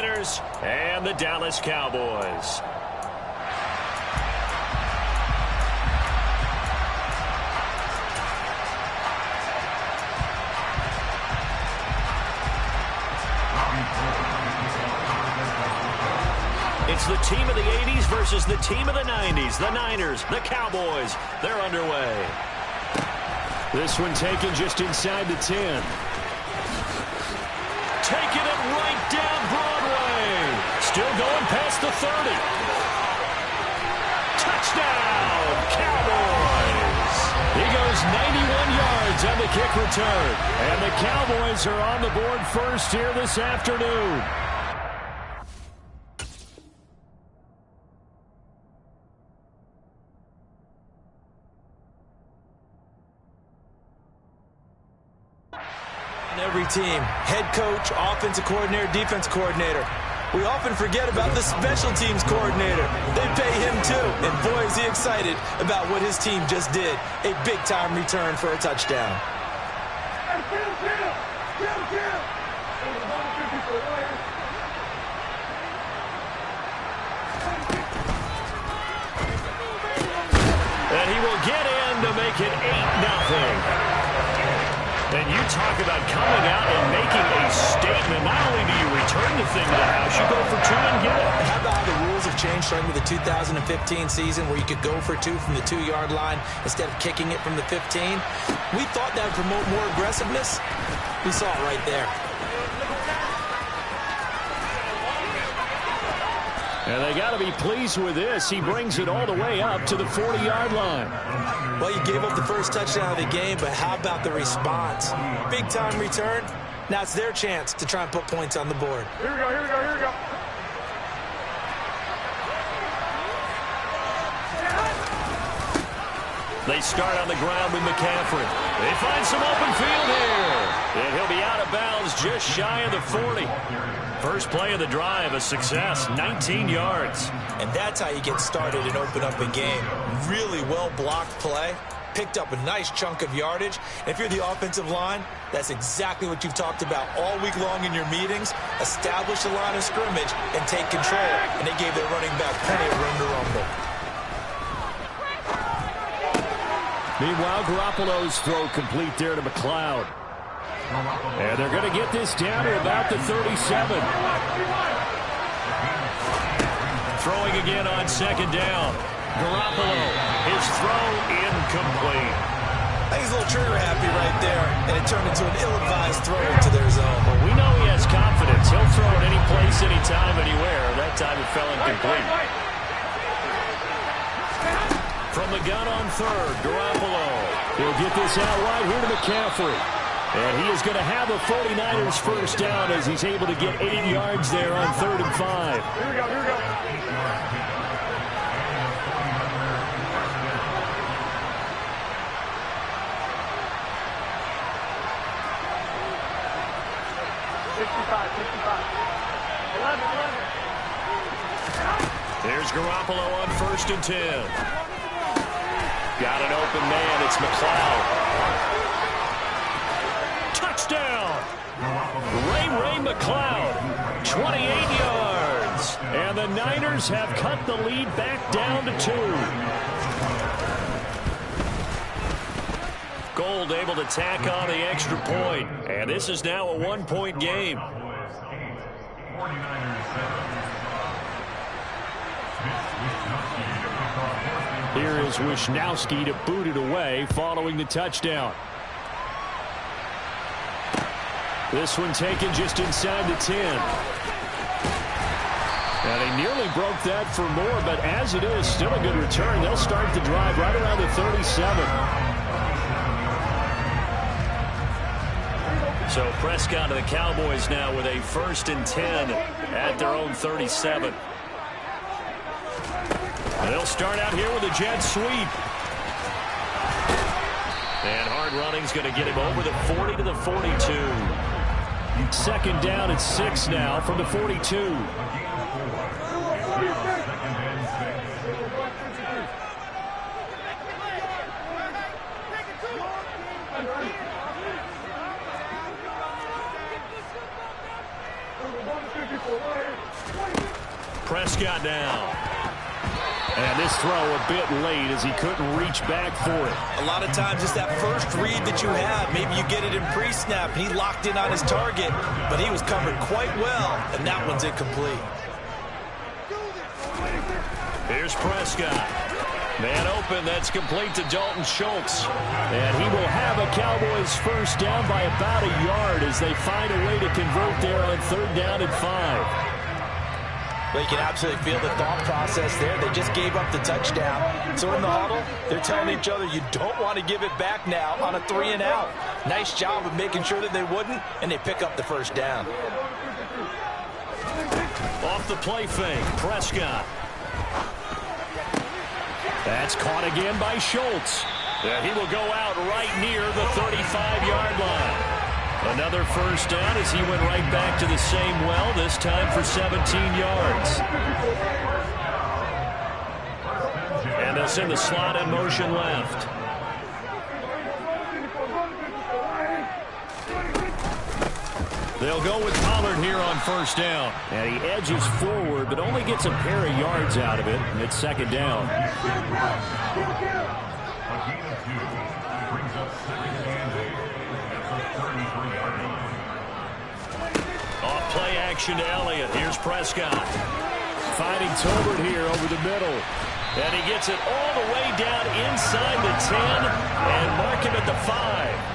49ers and the Dallas Cowboys. It's the team of the 80s versus the team of the 90s. The Niners, the Cowboys, they're underway. This one taken just inside the 10. Taking it right down Broadway. Still going past the 30. Touchdown, Cowboys. He goes 91 yards on the kick return. And the Cowboys are on the board first here this afternoon. Every team, head coach, offensive coordinator, defense coordinator. We often forget about the special teams coordinator. They pay him too, and boy is he excited about what his team just did. A big-time return for a touchdown. And he will get in to make it 8-0. And you talk about coming out and making a statement. Not only do you return the thing to the house, you go for two and get it. How about how the rules have changed starting with the 2015 season where you could go for two from the 2-yard line instead of kicking it from the 15? We thought that would promote more aggressiveness. We saw it right there. And they got to be pleased with this. He brings it all the way up to the 40-yard line. Well, you gave up the first touchdown of the game, but how about the response? Big-time return. Now it's their chance to try and put points on the board. Here we go, here we go, here we go. They start on the ground with McCaffrey. They find some open field here. And he'll be out of bounds just shy of the 40. First play of the drive, a success, 19 yards. And that's how you get started and open up a game. Really well-blocked play. Picked up a nice chunk of yardage. And if you're the offensive line, that's exactly what you've talked about all week long in your meetings. Establish the line of scrimmage and take control. And they gave their running back plenty of room to rumble. Meanwhile, Garoppolo's throw complete there to McLeod. And they're going to get this down to about the 37. Throwing again on second down. Garoppolo, his throw incomplete. I think he's a little trigger happy right there, and it turned into an ill-advised throw into their zone. Well, we know he has confidence. He'll throw it any place, anytime, anywhere. That time it fell incomplete. From the gun on third, Garoppolo. He'll get this out wide here to McCaffrey. And he is going to have a 49ers first down as he's able to get 8 yards there on 3rd and 5. Here we go, here we go. There's Garoppolo on 1st and 10. Got an open man. It's McLeod. Touchdown! Ray McLeod, 28 yards. And the Niners have cut the lead back down to 2. Gold able to tack on the extra point. And this is now a 1-point game. Here is Wisnowski to boot it away following the touchdown. This one taken just inside the 10. And he nearly broke that for more, but as it is, still a good return. They'll start the drive right around the 37. So Prescott and the Cowboys now with a 1st and 10 at their own 37. And they'll start out here with a jet sweep. And hard running's going to get him over the 40 to the 42. Second down at 6 now from the 42. Prescott now. And this throw a bit late as he couldn't reach back for it. A lot of times it's that first read that you have. Maybe you get it in pre-snap. He locked in on his target, but he was covered quite well, and that one's incomplete. Here's Prescott. Man open, that's complete to Dalton Schultz. And he will have a Cowboys first down by about a yard as they find a way to convert there on 3rd down and 5. Well, you can absolutely feel the thought process there. They just gave up the touchdown. So in the huddle, they're telling each other, you don't want to give it back now on a 3 and out. Nice job of making sure that they wouldn't, and they pick up the first down. Off the play fake, Prescott. That's caught again by Schultz. And he will go out right near the 35-yard line. Another first down as he went right back to the same well, this time for 17 yards. And they'll send the slot in motion left. They'll go with Pollard here on first down. And he edges forward, but only gets a pair of yards out of it. And it's 2nd down. Off play action to Elliott. Here's Prescott. Finding Tolbert here over the middle. And he gets it all the way down inside the 10 and mark him at the 5.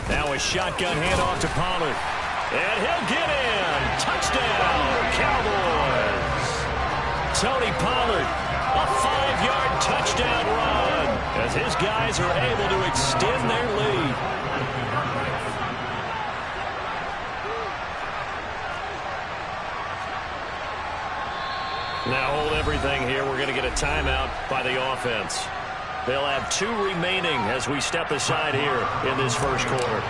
Now a shotgun handoff to Pollard. And he'll get in. Touchdown, Cowboys. Tony Pollard, a 5-yard touchdown run as his guys are able to extend their lead. Now hold everything here. We're going to get a timeout by the offense. They'll have 2 remaining as we step aside here in this first quarter.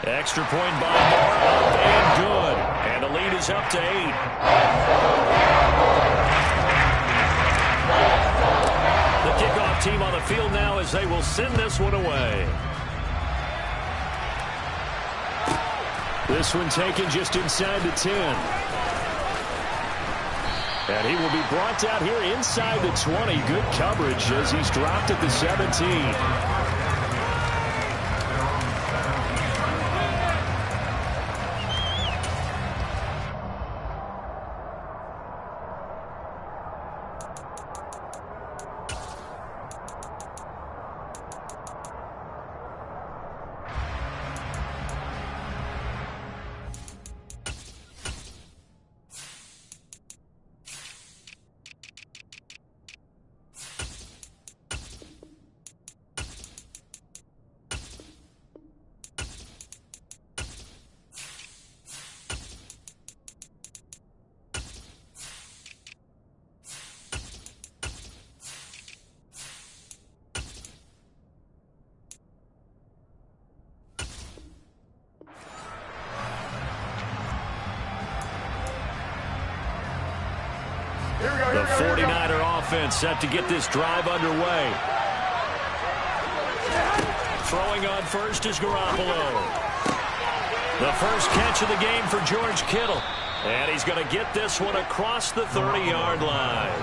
Extra point by Moore, up and good. And the lead is up to 8. The kickoff team on the field now as they will send this one away. This one taken just inside the 10. And he will be brought down here inside the 20. Good coverage as he's dropped at the 17. The 49er offense set to get this drive underway. Throwing on first is Garoppolo. The first catch of the game for George Kittle. And he's going to get this one across the 30-yard line.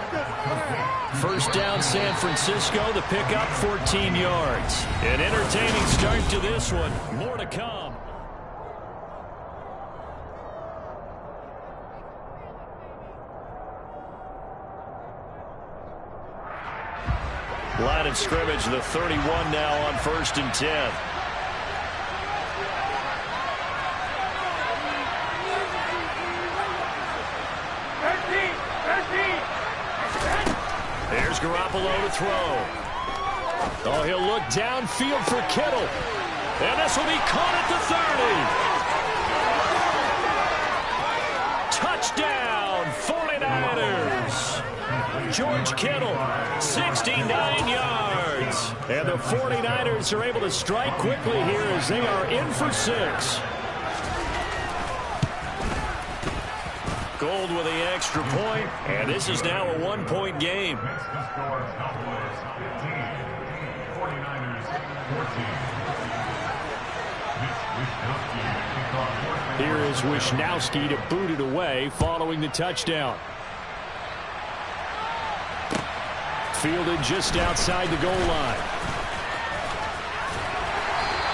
First down, San Francisco. The pickup, 14 yards. An entertaining start to this one. More to come. Line of scrimmage, the 31 now on 1st and 10. Here's Garoppolo to throw. Oh, he'll look downfield for Kittle. And this will be caught at the 30. Touchdown, 49ers. George Kittle, 69 yards. And the 49ers are able to strike quickly here as they are in for 6. Gold with the extra point, and this is now a 1-point game. Here is Wisnowski to boot it away following the touchdown. Fielded just outside the goal line.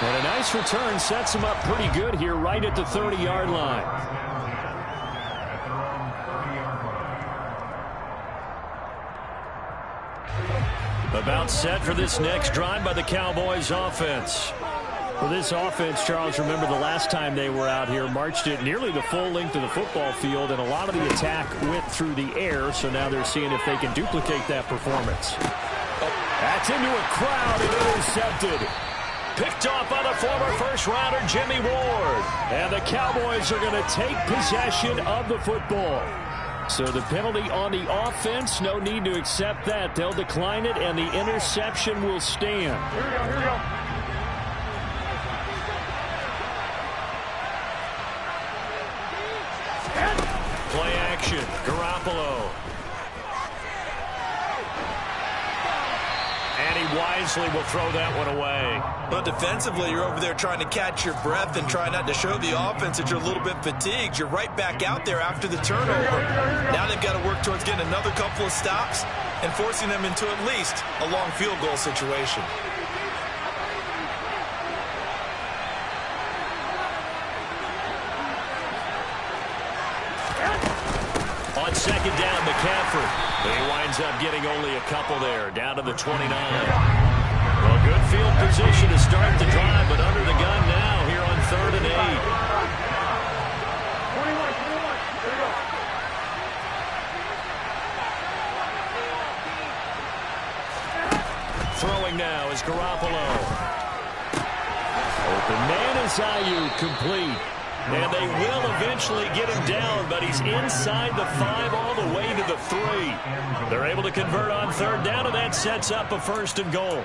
And a nice return sets him up pretty good here right at the 30-yard line. About set for this next drive by the Cowboys offense. For this offense, Charles, remember the last time they were out here, marched it nearly the full length of the football field, and a lot of the attack went through the air, so now they're seeing if they can duplicate that performance. That's into a crowd and intercepted. Picked off by the former first-rounder Jimmy Ward. And the Cowboys are going to take possession of the football. So the penalty on the offense, no need to accept that. They'll decline it, and the interception will stand. Here we go. Play action, Garoppolo. And he wisely will throw that one away. But defensively, you're over there trying to catch your breath and try not to show the offense that you're a little bit fatigued. You're right back out there after the turnover. Now they've got to work towards getting another couple of stops and forcing them into at least a long field goal situation. On second down, McCaffrey. He winds up getting only a couple there, down to the 29. Well, good field position to start the drive, but under the gun now here on 3rd and 8. Throwing now is Garoppolo. Open man is Ayuk, complete. And they will eventually get him down, but he's inside the 5 all the way to the 3. They're able to convert on 3rd down, and that sets up a 1st and goal.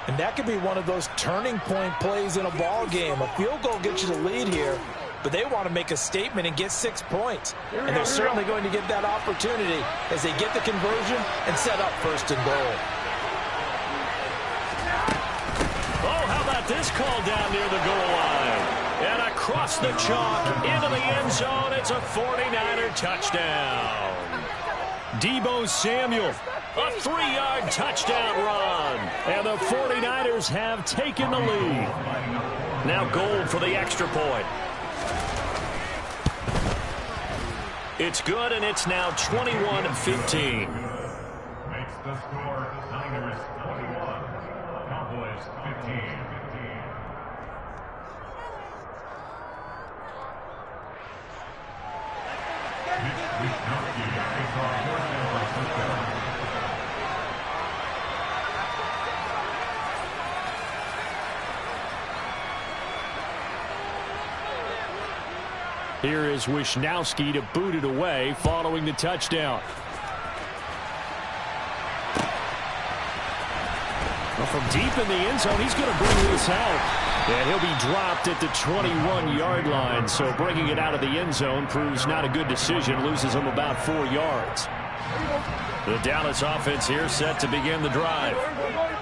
And that could be one of those turning point plays in a ball game. A field goal gets you the lead here, but they want to make a statement and get 6 points. And they're certainly going to get that opportunity as they get the conversion and set up 1st and goal. Oh, how about this call down near the goal line? And across the chalk into the end zone, it's a 49er touchdown. Deebo Samuel, a 3-yard touchdown run. And the 49ers have taken the lead. Now Gold for the extra point. It's good, and it's now 21-15. Makes the score Niners 21, Cowboys 15. Here is Wisnowski to boot it away following the touchdown. Well, from deep in the end zone, he's going to bring this out. And he'll be dropped at the 21-yard line. So bringing it out of the end zone proves not a good decision. Loses him about 4 yards. The Dallas offense here set to begin the drive.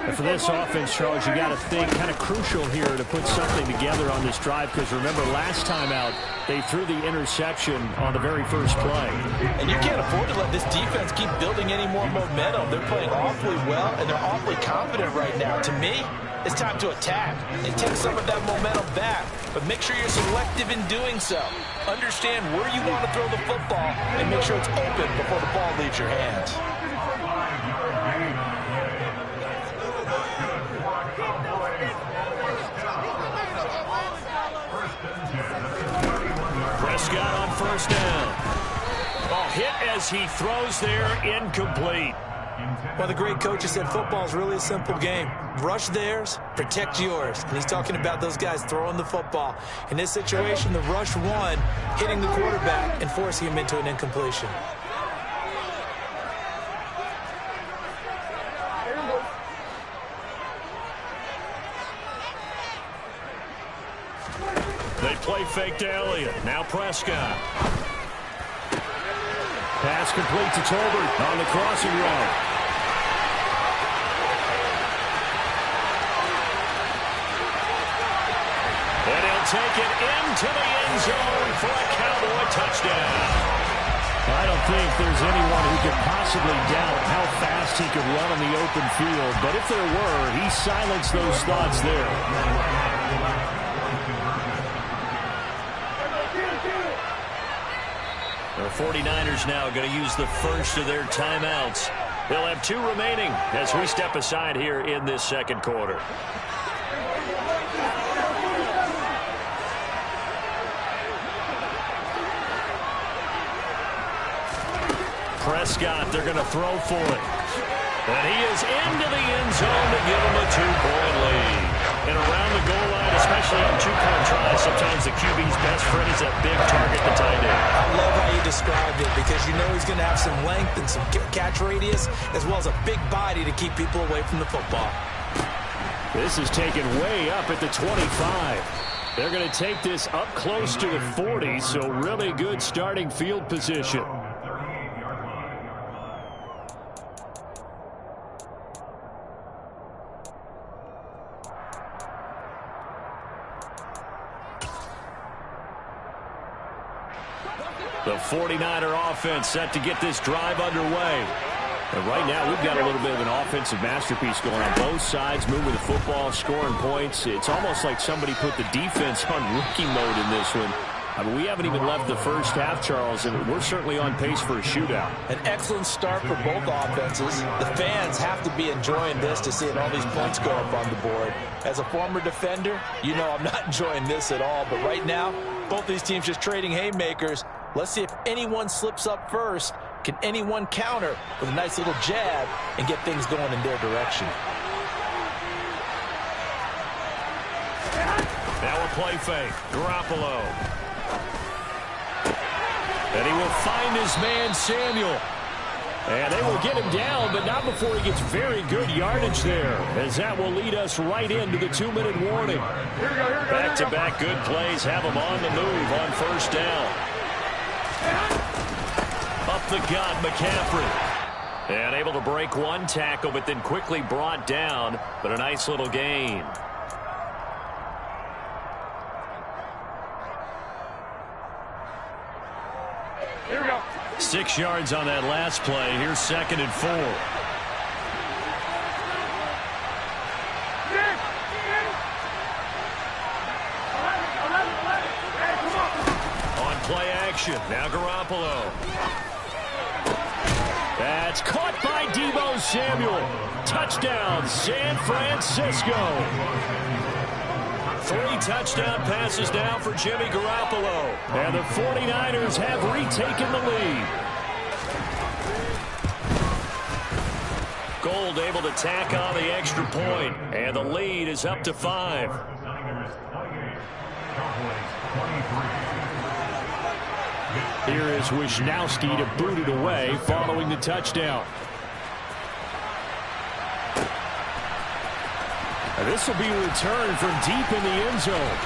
And for this offense, Charles, you got to think kind of crucial here to put something together on this drive, because remember last time out they threw the interception on the very first play. And you can't afford to let this defense keep building any more momentum. They're playing awfully well, and they're awfully confident right now. To me, it's time to attack and take some of that momentum back. But make sure you're selective in doing so. Understand where you want to throw the football and make sure it's open before the ball leaves your hands. Prescott on 1st down. Ball hit as he throws there, incomplete. Well, the great coach has said football is really a simple game. Rush theirs, protect yours. And he's talking about those guys throwing the football. In this situation, the rush one, hitting the quarterback and forcing him into an incompletion. right, play fake to Elliott. Now Prescott. Pass complete to Tolbert on the crossing route. And he'll take it into the end zone for a Cowboy touchdown. I don't think there's anyone who could possibly doubt how fast he could run on the open field. But if there were, he silenced those thoughts there. The 49ers now going to use the first of their timeouts. They'll have 2 remaining as we step aside here in this second quarter. Prescott, they're going to throw for it. And he is into the end zone to give him a 2-point lead. And around the goal line, especially on 2-point tries, sometimes the QB's best friend is that big target, the tight end. I love how you described it because you know he's going to have some length and some catch radius as well as a big body to keep people away from the football. This is taken way up at the 25. They're going to take this up close to the 40, so really good starting field position. The 49er offense set to get this drive underway. And right now, we've got a little bit of an offensive masterpiece going on both sides, moving the football, scoring points. It's almost like somebody put the defense on rookie mode in this one. I mean, we haven't even left the first half, Charles, and we're certainly on pace for a shootout. An excellent start for both offenses. The fans have to be enjoying this to see all these points go up on the board. As a former defender, you know I'm not enjoying this at all. But right now, both these teams just trading haymakers. Let's see if anyone slips up first. Can anyone counter with a nice little jab and get things going in their direction? Now a play fake. Garoppolo. And he will find his man, Samuel. And they will get him down, but not before he gets very good yardage there, as that will lead us right into the 2-minute warning. Back-to-back good plays have him on the move on first down. Up the gut, McCaffrey. And able to break one tackle, but then quickly brought down, but a nice little gain. Here we go. 6 yards on that last play. Here's 2nd and 4. On play action. Now Garoppolo. That's caught by Deebo Samuel. Touchdown, San Francisco. 3 touchdown passes now for Jimmy Garoppolo. And the 49ers have retaken the lead. Gold able to tack on the extra point. And the lead is up to 5. Here is Wisnowski to boot it away following the touchdown. And this will be returned from deep in the end zone.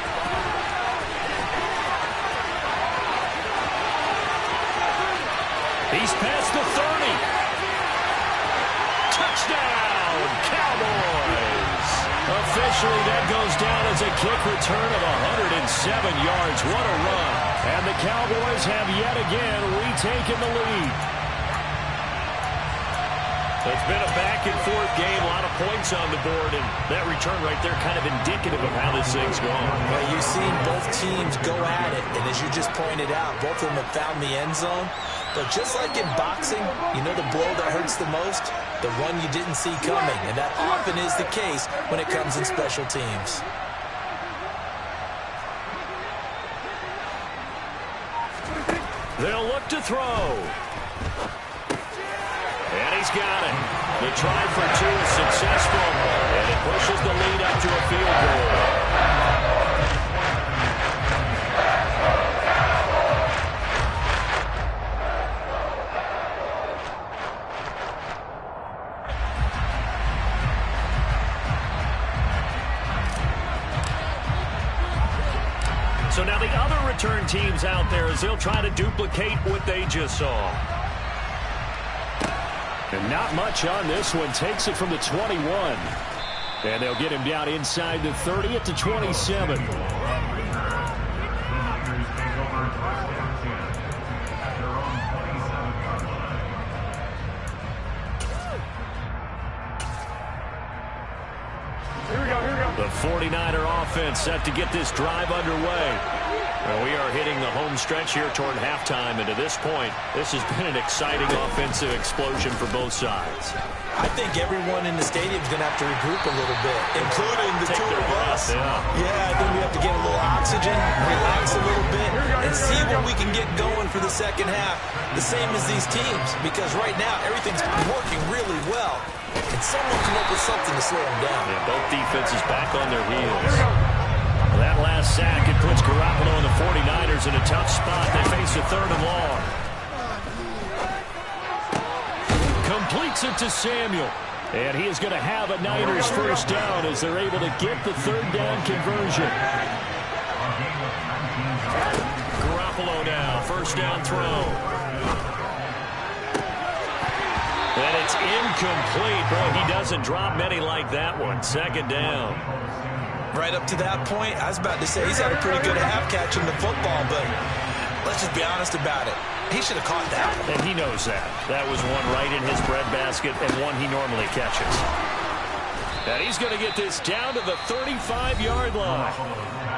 He's past the 30. Touchdown, Cowboys. Officially, that goes down as a kick return of 107 yards. What a run. And the Cowboys have yet again retaken the lead. It's been a back-and-forth game, a lot of points on the board, and that return right there kind of indicative of how this thing's going. Well, you've seen both teams go at it, and as you just pointed out, both of them have found the end zone. But just like in boxing, you know the blow that hurts the most? The one you didn't see coming, and that often is the case when it comes in special teams. They'll look to throw. And he's got it. The try for 2 is successful, and it pushes the lead up to a field goal. So now the other return teams out there as they'll try to duplicate what they just saw. And not much on this one. Takes it from the 21. And they'll get him down inside the 30 at the 27. The 49er offense set to get this drive underway. Well, we are hitting the home stretch here toward halftime, and to this point, this has been an exciting offensive explosion for both sides. I think everyone in the stadium is going to have to regroup a little bit, including the two of us. Yeah, I think we have to get a little oxygen, relax a little bit, and see what we can get going for the second half, the same as these teams, because right now everything's working really well, and someone come up with something to slow them down. Yeah, both defenses back on their heels. That last sack, it puts Garoppolo and the 49ers in a tough spot. They face a 3rd and long. Completes it to Samuel. And he is going to have a Niners first down as they're able to get the 3rd down conversion. Garoppolo now, first down throw. And it's incomplete. Boy, he doesn't drop many like that one. 2nd down. Right up to that point, I was about to say he's had a pretty good half catching the football, but let's just be honest about it. He should have caught that. And he knows that. That was one right in his breadbasket and one he normally catches. And he's going to get this down to the 35-yard line.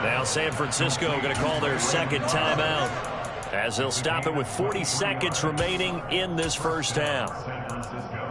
Now San Francisco going to call their 2nd timeout as they'll stop it with 40 seconds remaining in this first half.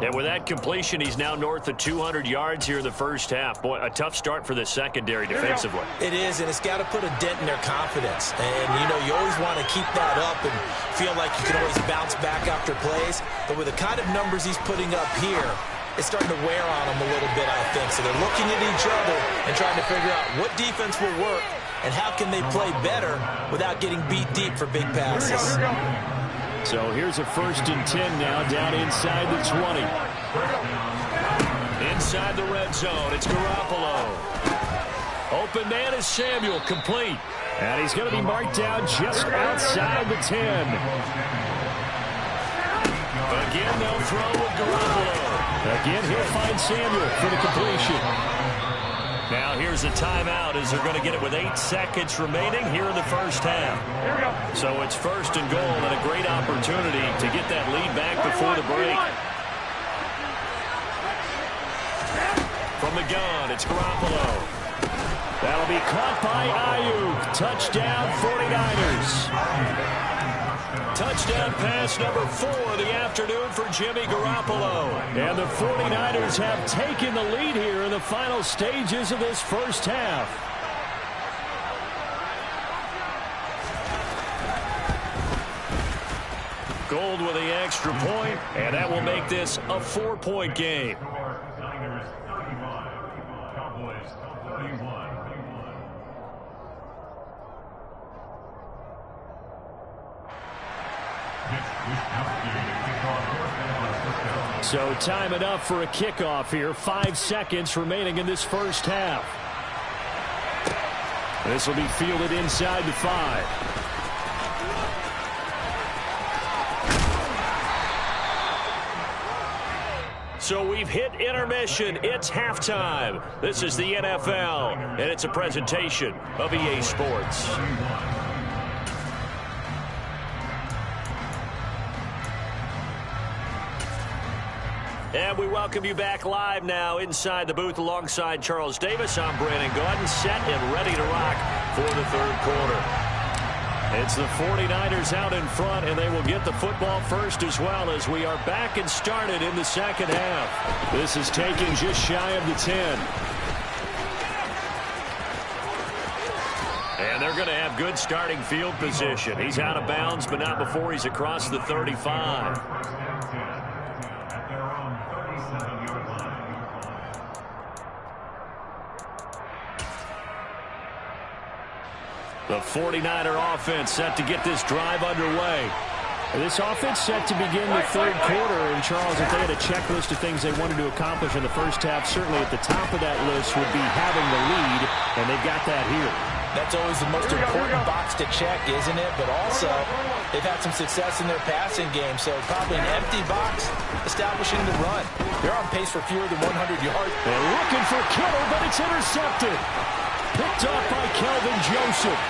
And with that completion, he's now north of 200 yards here in the first half. Boy, a tough start for the secondary defensively. It is, and it's got to put a dent in their confidence. And, you know, you always want to keep that up and feel like you can always bounce back after plays. But with the kind of numbers he's putting up here, it's starting to wear on them a little bit, I think. So they're looking at each other and trying to figure out what defense will work and how can they play better without getting beat deep for big passes. So here's a 1st and 10 now down inside the 20. Inside the red zone, it's Garoppolo. Open man is Samuel, complete. And he's going to be marked down just outside the 10. Again, they'll throw with Garoppolo. Again, he'll find Samuel for the completion. Now here's a timeout as they're going to get it with 8 seconds remaining here in the first half. So it's 1st and goal and a great opportunity to get that lead back before the break. From the gun, it's Garoppolo. That'll be caught by Ayuk. Touchdown 49ers. Touchdown pass number 4 of the afternoon for Jimmy Garoppolo. And the 49ers have taken the lead here in the final stages of this first half. Gold with the extra point, and that will make this a 4-point game. Niners 31, Cowboys 31. So time enough for a kickoff here. 5 seconds remaining in this first half. This will be fielded inside the 5. So we've hit intermission. It's halftime. This is the NFL, and it's a presentation of EA Sports. And we welcome you back live now inside the booth alongside Charles Davis. I'm Brandon Gordon, set and ready to rock for the 3rd quarter. It's the 49ers out in front, and they will get the football first as well as we are back and started in the second half. This is taken just shy of the 10. And they're going to have good starting field position. He's out of bounds, but not before he's across the 35. The 49er offense set to get this drive underway. This offense set to begin the 3rd quarter. And, Charles, if they had a checklist of things they wanted to accomplish in the first half, certainly at the top of that list would be having the lead, and they've got that here. That's always the most important box to check, isn't it? But also, they've had some success in their passing game, so probably an empty box establishing the run. They're on pace for fewer than 100 yards. They're looking for Kittle, but it's intercepted. Picked up by Kelvin Joseph.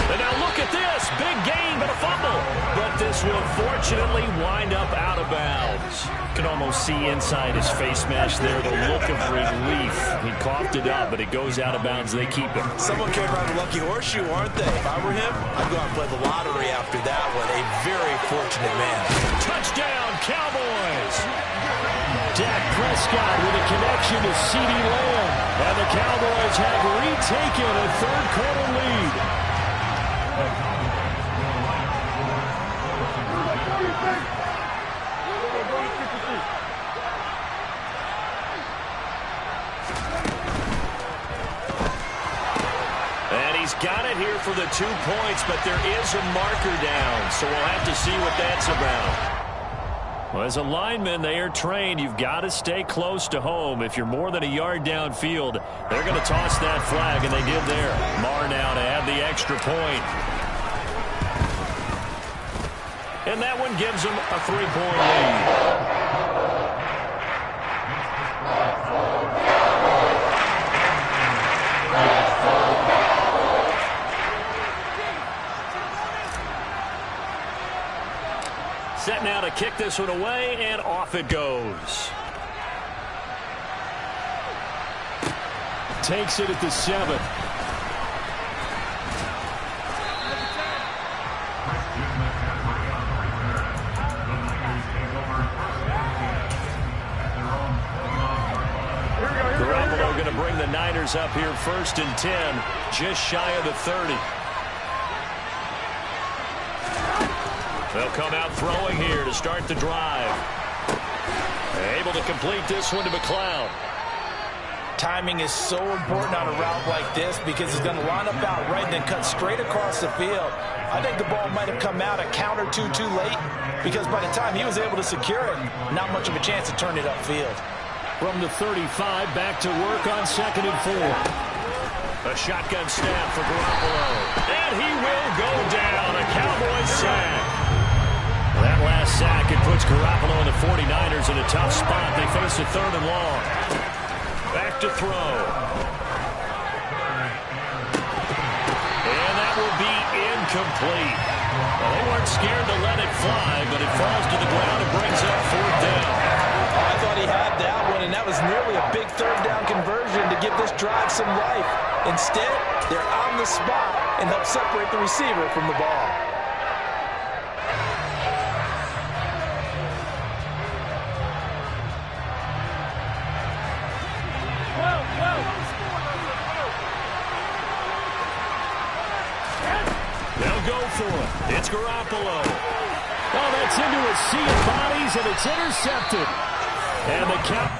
And now look at this. Big gain, but a fumble. But this will fortunately wind up out of bounds. You can almost see inside his face mask there the look of relief. He coughed it up, but it goes out of bounds. They keep it. Someone came around a lucky horseshoe, aren't they? If I were him, I'd go out and play the lottery after that one. A very fortunate man. Touchdown, Cowboys. Dak Prescott with a connection to CeeDee Lamb. And the Cowboys have retaken a third-quarter lead. And he's got it here for the 2 points, but there is a marker down, so we'll have to see what that's about. Well, as a lineman, they are trained. You've got to stay close to home. If you're more than a yard downfield, they're going to toss that flag, and they did there. Marr now to add the extra point. And that one gives them a 3-point lead. Set now to kick this one away, and off it goes. Takes it at the 7. Garoppolo going to bring the Niners up here 1st and 10, just shy of the 30. They'll come out throwing here to start the drive. Able to complete this one to McLeod. Timing is so important on a route like this because he's going to line up out right and then cut straight across the field. I think the ball might have come out a count or two too late because by the time he was able to secure it, not much of a chance to turn it upfield. From the 35, back to work on 2nd and 4. A shotgun snap for Garoppolo. And he will go down. A Cowboys sack. That last sack, it puts Garoppolo and the 49ers in a tough spot. They face a 3rd and long. Back to throw. And that will be incomplete. Well, they weren't scared to let it fly, but it falls to the ground and brings up 4th down. I thought he had that one, and that was nearly a big 3rd down conversion to give this drive some life. Instead, they're on the spot and help separate the receiver from the ball. They'll go for it. It's Garoppolo. Oh, that's into a sea of bodies, and it's intercepted. And the count.